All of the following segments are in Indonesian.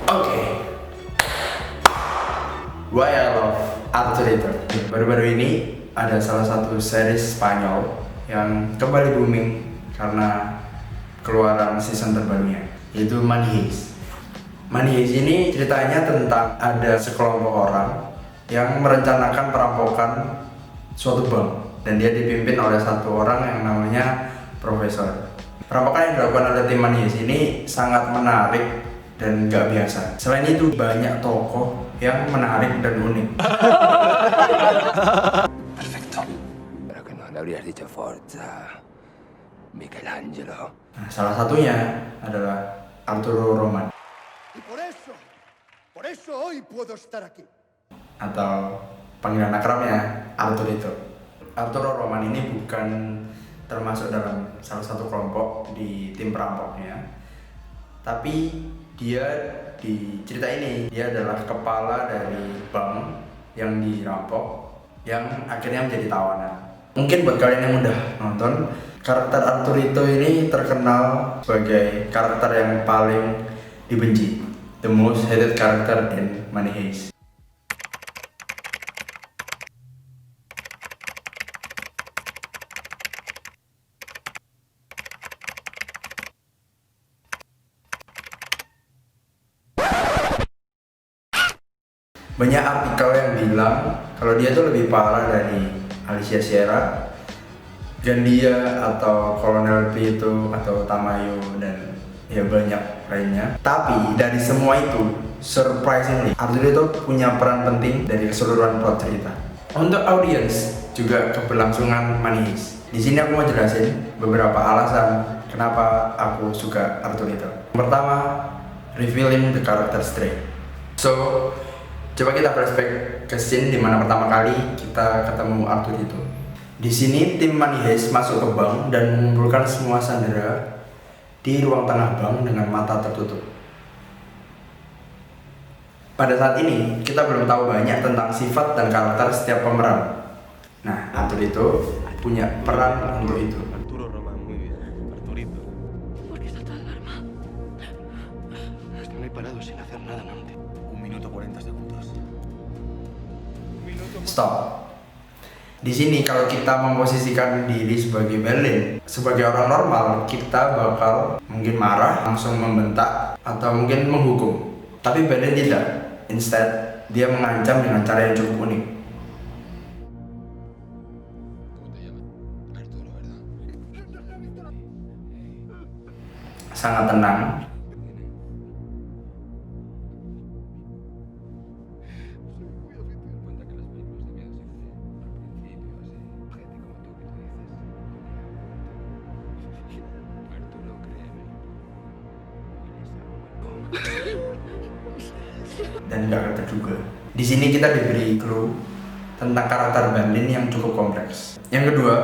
Oke, why I love Arturito. Baru-baru ini ada salah satu series Spanyol yang kembali booming karena keluaran season terbarunya, yaitu Money Heist. Money Heist ini ceritanya tentang ada sekelompok orang yang merencanakan perampokan suatu bank, dan dia dipimpin oleh satu orang yang namanya Profesor. Perampokan yang dilakukan oleh tim Money Heist ini sangat menarik dan nggak biasa. Selain itu banyak tokoh yang menarik dan unik. Perfecto. Pero que no le habrías dicho Forza, Michelangelo. Nah, salah satunya adalah Arturo Roman Y por eso hoy puedo estar aquí. atau panggilan akrabnya Arturito. Arturo Roman ini bukan termasuk dalam salah satu kelompok di tim perampoknya, tapi dia di cerita ini dia adalah kepala dari bank yang dirampok yang akhirnya menjadi tawanan. Mungkin buat kalian yang udah nonton, karakter Arturito ini terkenal sebagai karakter yang paling dibenci, the most hated character in Money Heist. Banyak artikel yang bilang kalau dia tuh lebih parah dari Alicia Sierra, Gandia atau Colonel Pietro atau Tamayo dan ya banyak lainnya. Tapi dari semua itu, surprisingly, Arturito punya peran penting dari keseluruhan plot cerita. Untuk audiens juga keberlangsungan Money Heist. Di sini aku mau jelasin beberapa alasan kenapa aku suka Arturito. Pertama, revealing the character straight. So, coba kita flashback ke scene di mana pertama kali kita ketemu Arturito. Di sini tim Money Heist masuk ke bank dan mengumpulkan semua sandera di ruang tengah bank dengan mata tertutup. Pada saat ini kita belum tahu banyak tentang sifat dan karakter setiap pemeran. Nah, Arturito punya peran untuk itu. Arturo Román, muy bien. Arturito. ¿Por qué salta la alarma? Están ahí parados sin hacer nada, Monte. 1 minuto 40 segundos. Stop. Di sini kalau kita memposisikan diri sebagai Berlin, sebagai orang normal, kita bakal mungkin marah, langsung membentak, atau mungkin menghukum. Tapi Berlin tidak. Instead, dia mengancam dengan cara yang cukup unik. Sangat tenang. Dan gak terduga. Di sini kita diberi clue tentang karakter Berlin yang cukup kompleks. Yang kedua,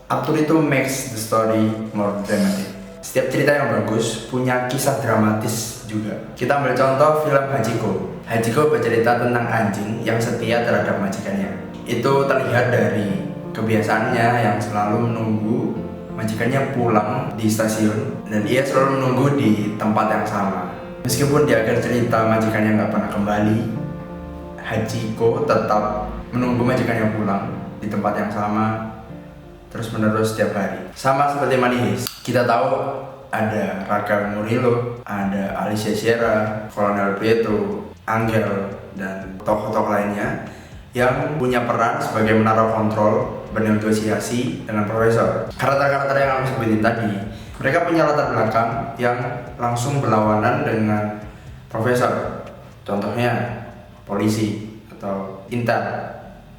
Arturito makes the story more dramatic. Setiap cerita yang bagus punya kisah dramatis juga. Kita ambil contoh film Hachiko. Hachiko bercerita tentang anjing yang setia terhadap majikannya. Itu terlihat dari kebiasaannya yang selalu menunggu majikannya pulang di stasiun, dan ia selalu menunggu di tempat yang sama. Meskipun di akhir cerita majikannya nggak pernah kembali, Hachiko tetap menunggu majikannya pulang di tempat yang sama terus menerus setiap hari. Sama seperti Money Heist, kita tahu ada Raquel Murillo, ada Alicia Sierra, Colonel Pietro, Angel, dan tokoh-tokoh lainnya yang punya peran sebagai menaruh kontrol, bernegosiasi dengan Profesor. Karakter-karakter yang aku sebutin tadi, mereka punya latar belakang yang langsung berlawanan dengan Profesor. Contohnya polisi atau intel.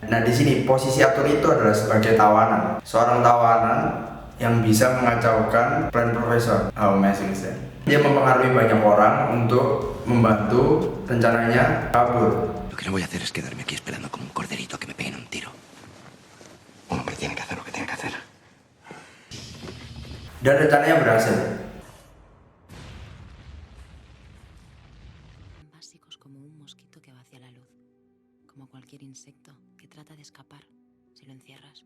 Nah, di sini posisi Arturito adalah sebagai tawanan, seorang tawanan yang bisa mengacaukan plan Profesor. How amazing is that? Dia mempengaruhi banyak orang untuk membantu rencananya kabur. Lo que no voy a hacer es quedarme aquí esperando como un corderito a que me peguen un tiro. Un hombre tiene que hacer lo que tiene que hacer. Dan rencananya berhasil. Básicos como un mosquito que va hacia la luz, como cualquier insecto que trata de escapar si lo encierras.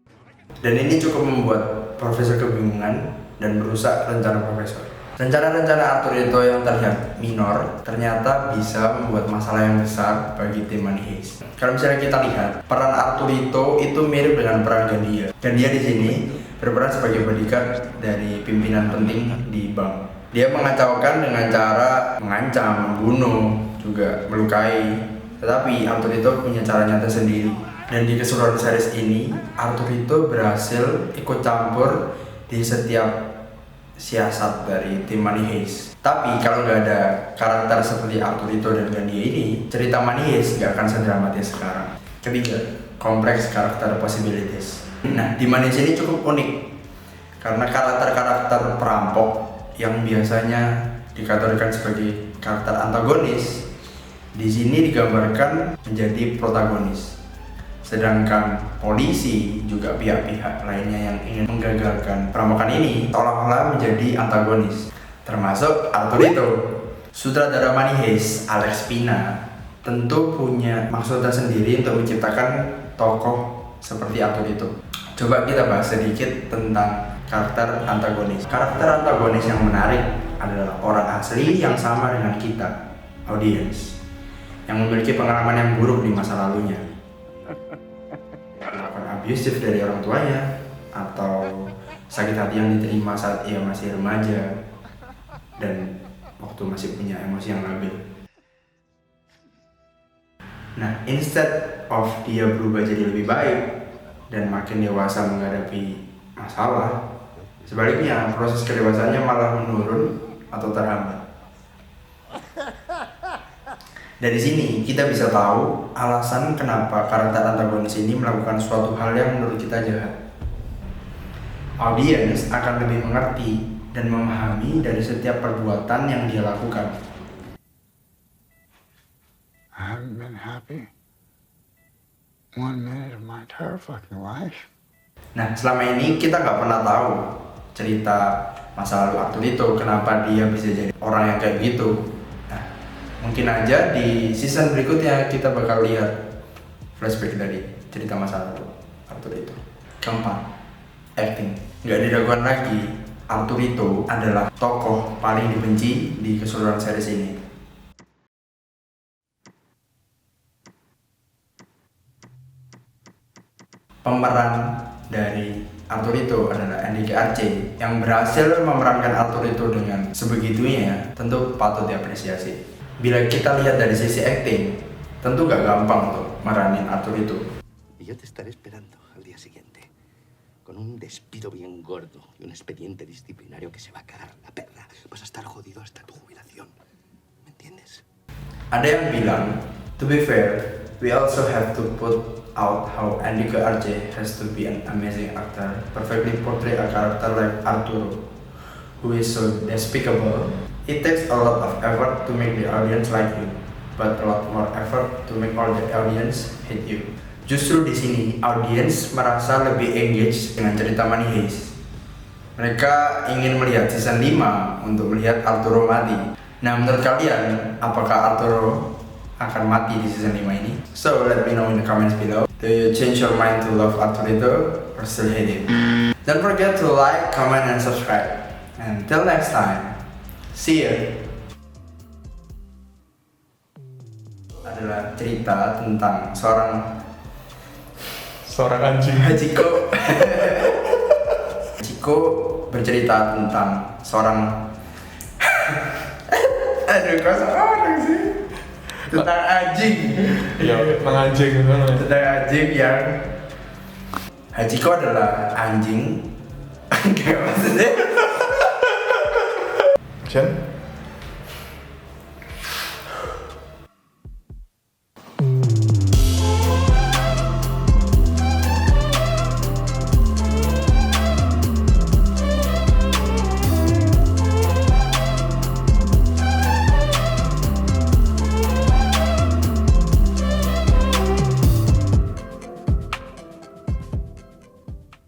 Dan ini cukup membuat Profesor kebingungan dan merusak rencana Profesor. Rencana-rencana Arturito yang terlihat minor ternyata bisa membuat masalah yang besar bagi tim Money Heist. Kalau misalnya kita lihat, peran Arturito itu mirip dengan peran Gandia. Gandia di sini berperan sebagai bodyguard dari pimpinan penting di bank. Dia mengacaukan dengan cara mengancam, membunuh, juga melukai. Tetapi Arturito punya caranya tersendiri. Dan di keseluruhan series ini, Arturito berhasil ikut campur di setiap siasat dari tim Money Heist. Tapi kalau nggak ada karakter seperti Arturito dan Gandia ini, cerita Money Heist nggak akan sedramatis sekarang. Ketiga, kompleks karakter possibilities. Nah, di Money Heist ini cukup unik karena karakter-karakter perampok yang biasanya dikategorikan sebagai karakter antagonis di sini digambarkan menjadi protagonis. Sedangkan polisi juga pihak-pihak lainnya yang ingin menggagalkan perampokan ini seolah-olah menjadi antagonis, termasuk Arturito. Sutradara Money Heist, Alex Pina, tentu punya maksud tersendiri untuk menciptakan tokoh seperti Arturito. Coba kita bahas sedikit tentang karakter antagonis. Karakter antagonis yang menarik adalah orang asli yang sama dengan kita, audiens, yang memiliki pengalaman yang buruk di masa lalunya. Abusif dari orang tuanya, atau sakit hati yang diterima saat ia masih remaja dan waktu masih punya emosi yang labil. Nah, instead of dia berubah jadi lebih baik dan makin dewasa menghadapi masalah, sebaliknya proses kedewasaannya malah menurun atau terhambat. Dari sini kita bisa tahu alasan kenapa karakter antagonis ini melakukan suatu hal yang menurut kita jahat. Audiens akan lebih mengerti dan memahami dari setiap perbuatan yang dia lakukan. I haven't been happy 1 minute of my entire fucking life. Nah, selama ini kita nggak pernah tahu cerita masa lalu Arturito, kenapa dia bisa jadi orang yang kayak gitu. Mungkin aja di season berikutnya kita bakal lihat flashback dari cerita masa lalu Arturito. Keempat, acting. Nggak diragukan lagi, Arturito adalah tokoh paling dibenci di keseluruhan series ini. Pemeran dari Arturito adalah Enrique Arce yang berhasil memerankan Arturito dengan sebegitunya, tentu patut diapresiasi. Bila kita lihat dari sisi acting, tentu gak gampang untuk meranin Arturito. Y yo te estaré esperando al día siguiente, con un despido bien gordo y un expediente disciplinario que se va a cagar la perra. Vas a estar jodido hasta tu jubilación. ¿Me entiendes? Ada yang bilang, to be fair, we also have to put out how Enrique Arce has to be an amazing actor, perfectly portray a character like Arturo, who is so despicable. It takes a lot of effort to make the audience like you, but a lot more effort to make all the audience hate you. Justru di sini, audience merasa lebih engaged dengan cerita Money Heist. Mereka ingin melihat season 5 untuk melihat Arturo mati. Nah, menurut kalian, apakah Arturo akan mati di season 5 ini? So, let me know in the comments below. Do you change your mind to love Arturito or still hate him? Don't forget to like, comment, and subscribe. Until next time, see ya. Adalah cerita tentang seorang anjing. Hachiko. Hachiko bercerita tentang seorang aduh, kok seorang sih? Tentang anjing. Iya, tentang anjing. Tentang anjing yang Hachiko adalah anjing. Kayak maksudnya Jen?